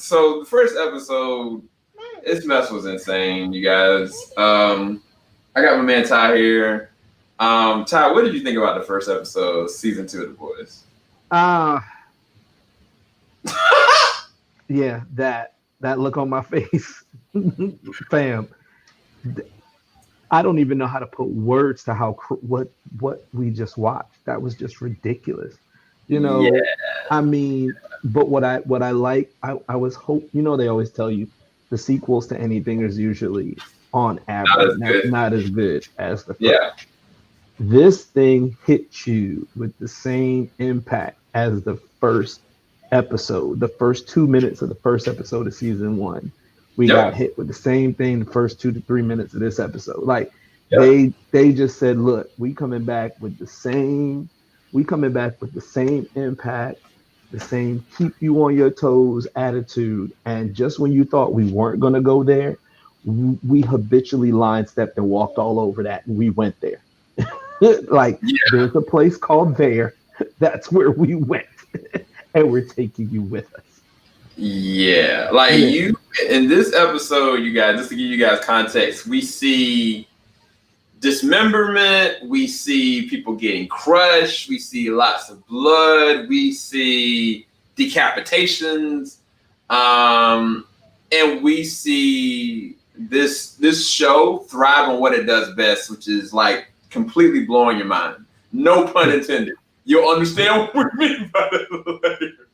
So the first episode, this mess was insane, you guys. I got my man Ty here. Ty, what did you think about the first episode, season 2 of The Boys? Uh yeah, that look on my face, fam. I don't even know how to put words to how what we just watched. That was just ridiculous. You Yeah, know, I mean, but what I like, I was hope. You know, they always tell you the sequels to anything is usually on not average as good. not as good as the first. Yeah, This thing hit you with the same impact as the first episode, the first 2 minutes of the first episode of season one. We got yep, hit with the same thing the first 2 to 3 minutes of this episode. Like yep. they just said, look, we coming back with the same impact, the same keep you on your toes attitude. And just when you thought we weren't gonna go there, we habitually line stepped and walked all over that and we went there. Like there's a place called there. That's where we went, and we're taking you with us. Yeah, like Yeah, you in this episode, you guys, just to give you guys context, we see dismemberment, we see people getting crushed, we see lots of blood, we see decapitations, and we see this show thrive on what it does best, which is like completely blowing your mind. No pun intended. You'll understand what we mean by that later.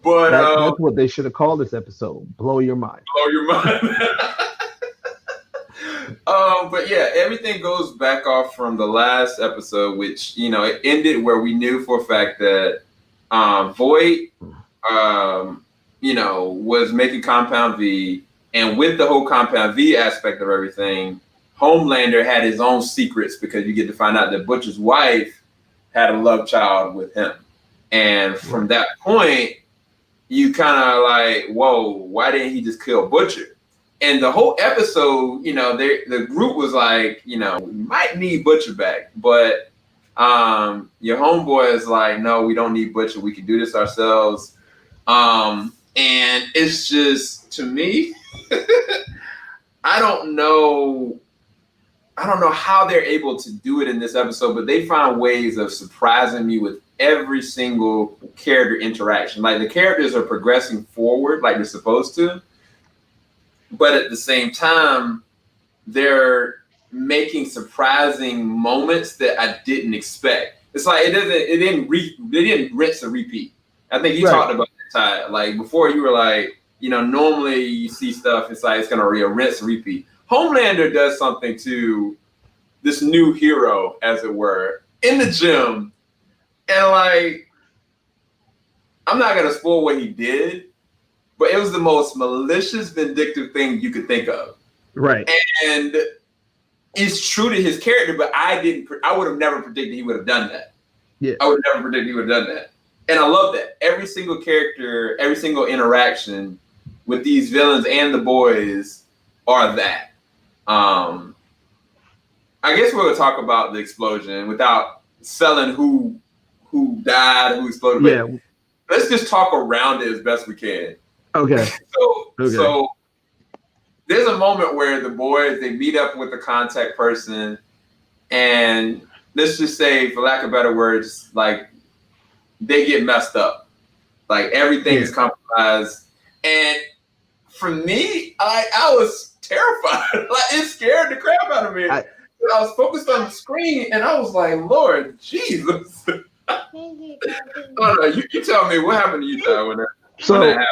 But that's what they should have called this episode. Blow your mind. blow your mind. But yeah, everything goes back off from the last episode, which it ended where we knew for a fact that Voight, was making Compound V, and with the whole Compound V aspect of everything, Homelander had his own secrets because you get to find out that Butcher's wife had a love child with him, and from that point, you kind of like, whoa, why didn't he just kill Butcher? And the whole episode, the group was like, we might need Butcher back, but your homeboy is like, no, we don't need Butcher. We can do this ourselves. And it's just, to me, I don't know how they're able to do it in this episode, but they find ways of surprising me with every single character interaction. Like the characters are progressing forward like they're supposed to, but at the same time, they're making surprising moments that I didn't expect. It's like they didn't rinse and repeat. I think you talked about that, Ty. Like before, you were like, normally you see stuff, it's like it's gonna be a rinse and repeat. Homelander does something to this new hero, as it were, in the gym, and like, I'm not gonna spoil what he did, but it was the most malicious, vindictive thing you could think of. Right. And it's true to his character, but I would have never predicted he would have done that. Yeah. I would have never predicted he would have done that. And I love that. Every single character, every single interaction with these villains and the boys are that. I guess we're gonna talk about the explosion without selling who died, who exploded. Yeah. But let's just talk around it as best we can. Okay. So there's a moment where the boys, they meet up with the contact person, and let's just say, for lack of better words, like they get messed up. Like everything is compromised. And for me, I was terrified. Like it scared the crap out of me. I was focused on the screen, and I was like, Lord Jesus. Oh no, you tell me what happened to you, Ty, when that happened.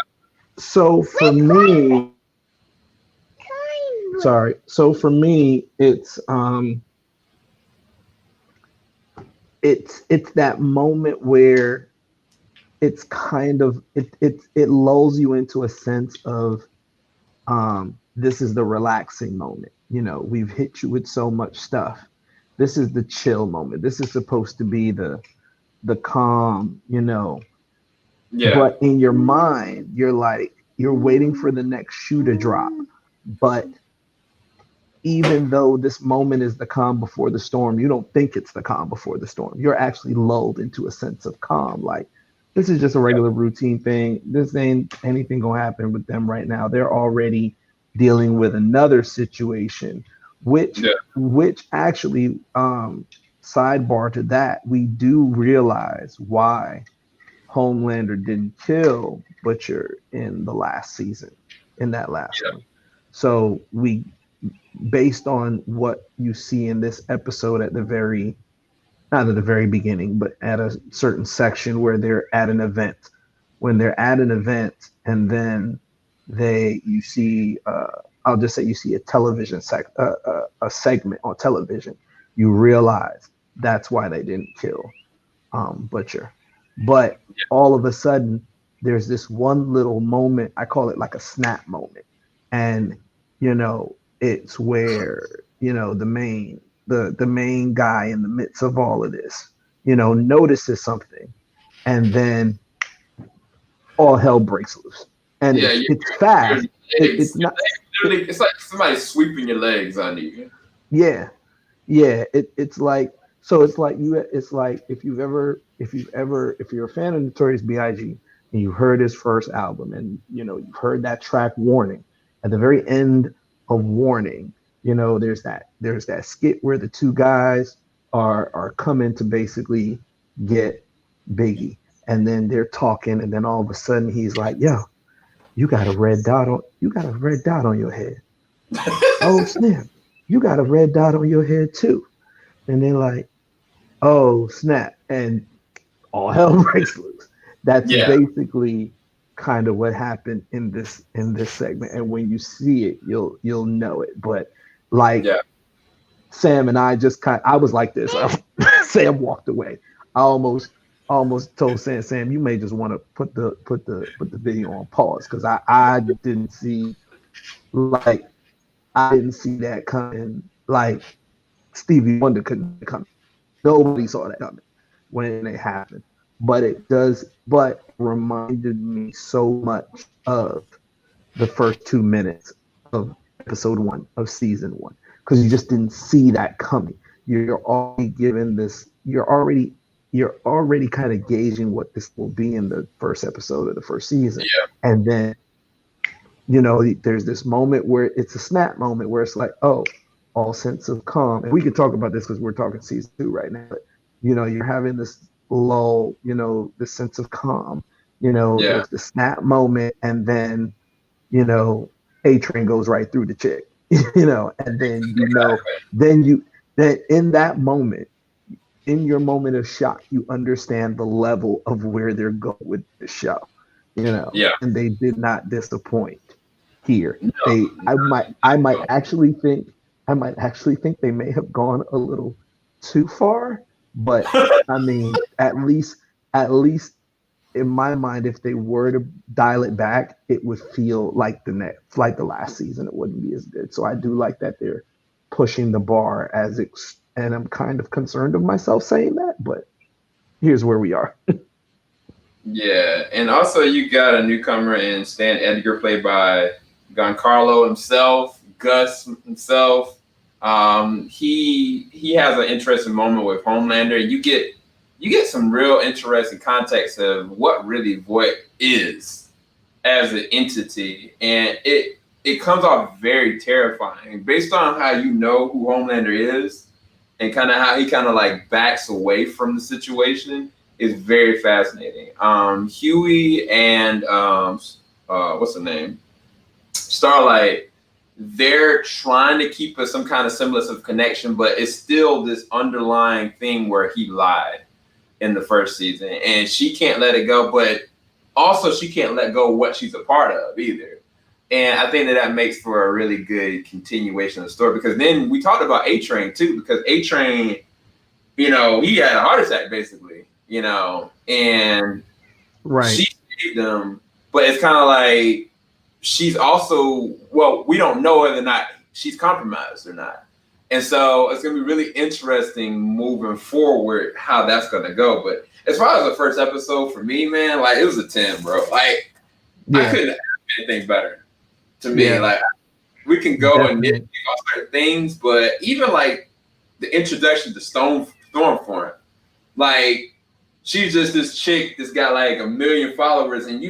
So for me, So for me, it's that moment where it's kind of it lulls you into a sense of this is the relaxing moment. We've hit you with so much stuff. This is the chill moment. This is supposed to be the calm, Yeah. But in your mind, you're waiting for the next shoe to drop. But even though this moment is the calm before the storm, you don't think it's the calm before the storm. You're actually lulled into a sense of calm. Like, This is just a regular routine thing. This ain't anything gonna happen with them right now. They're already dealing with another situation, which Yeah. which actually sidebar to that, we do realize why Homelander didn't kill Butcher in the last season, in that last Yeah. one. So we, based on what you see in this episode at the very, not at the very beginning, but at a certain section where they're at an event. When they're at an event, and then you see, I'll just say you see a a segment on television, you realize that's why they didn't kill Butcher. But all of a sudden, there's this one little moment. I call it like a snap moment, and it's where the main guy in the midst of all of this, notices something, and then all hell breaks loose, and Yeah. it's Your fast. It's legs. Your not. legs literally, it's like somebody sweeping your legs under you. Yeah, yeah, it's like, so it's like it's like if you're a fan of Notorious B.I.G. and you heard his first album, and you've heard that track Warning. At the very end of Warning, there's that skit where the two guys are coming to basically get Biggie, and then they're talking, and then all of a sudden he's like, "Yo, you got a red dot on your head. Oh snap, you got a red dot on your head too." And they're like, "Oh snap!" And all hell breaks loose. That's Yeah. basically kind of what happened in this segment. And when you see it, you'll know it. But like Yeah. Sam and I I was like this. Sam walked away. I almost told Sam, you may just want to put the video on pause, because I didn't see, like, I didn't see that coming. Like Stevie Wonder couldn't come. Nobody saw that coming when it happened. But it reminded me so much of the first 2 minutes of episode one of season one, because you just didn't see that coming. You're already given this. You're already kind of gauging what this will be in the first episode of the first season, Yeah. and then there's this moment where it's a snap moment where it's like, oh, all sense of calm. And we can talk about this because we're talking season two right now. But, you're having this lull, this sense of calm. Yeah. There's the snap moment, and then, A Train goes right through the chick, and then, then in that moment, in your moment of shock, you understand the level of where they're going with the show, Yeah. and they did not disappoint here. No. I might actually think they may have gone a little too far, but I mean, at least in my mind, if they were to dial it back, it would feel like the last season. It wouldn't be as good. So I do like that they're pushing the bar and I'm kind of concerned of myself saying that, but here's where we are. Yeah, and also you got a newcomer in Stan Edgar, played by Giancarlo himself, Gus himself. He has an interesting moment with Homelander. You get some real interesting context of what really Vought is as an entity, and it comes off very terrifying based on how you know who Homelander is, and kind of how he kind of like backs away from the situation is very fascinating. Hughie and what's the name? Starlight, they're trying to keep us some kind of semblance of connection, but it's still this underlying thing where he lied in the first season, and she can't let it go, but also she can't let go of what she's a part of either. And I think that makes for a really good continuation of the story, because then we talked about A Train too, because A Train, he had a heart attack basically, and Right. she saved him, but it's kind of like she's also, well, we don't know whether or not she's compromised or not. And so it's going to be really interesting moving forward how that's going to go. But as far as the first episode for me, man, like, it was a 10, bro. Like, Yeah. I couldn't have anything better to me. Yeah. Like, we can go Definitely. and nitpick on certain things, but even like the introduction to Stormfront, like, she's just this chick that's got like 1 million followers, and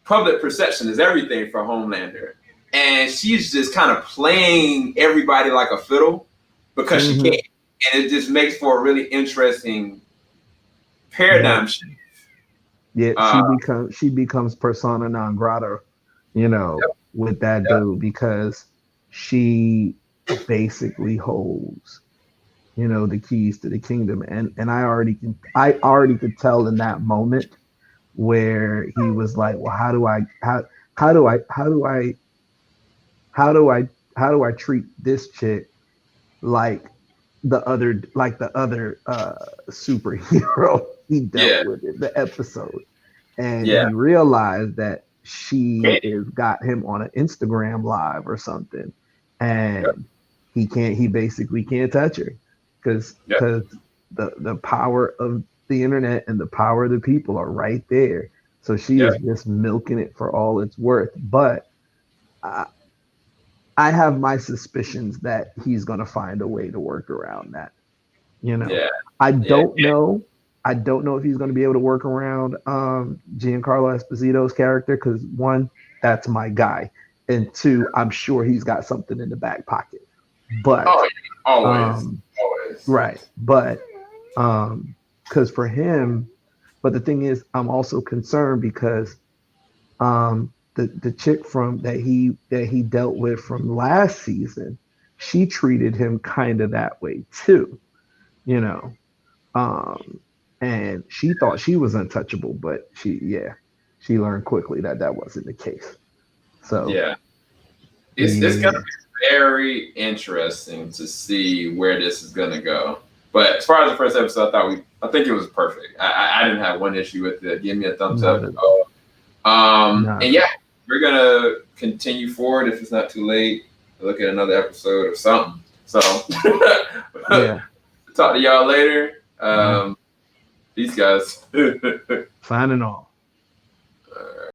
public perception is everything for Homelander. And she's just kind of playing everybody like a fiddle because she can. And it just makes for a really interesting paradigm shift. Yeah, she becomes persona non grata, with that dude, because she basically holds, the keys to the kingdom. And I already could tell in that moment where he was like, well, how do I treat this chick like the other superhero he dealt with in the episode. And he realized that she is got him on an Instagram live or something, and he basically can't touch her because the power of the internet and the power of the people are right there. So she is just milking it for all it's worth. But I have my suspicions that he's going to find a way to work around that. I don't know. I don't know if he's going to be able to work around Giancarlo Esposito's character because, one, that's my guy, and two, I'm sure he's got something in the back pocket. But always. Right. But because for him, but the thing is, I'm also concerned because the chick from that he dealt with from last season, she treated him kind of that way too, and she thought she was untouchable, but she learned quickly that wasn't the case. So it's gonna be very interesting to see where this is gonna go. But as far as the first episode, I think it was perfect. I didn't have one issue with it. Give me a thumbs up. And we're gonna continue forward if it's not too late to look at another episode or something. So talk to y'all later. These guys signing off.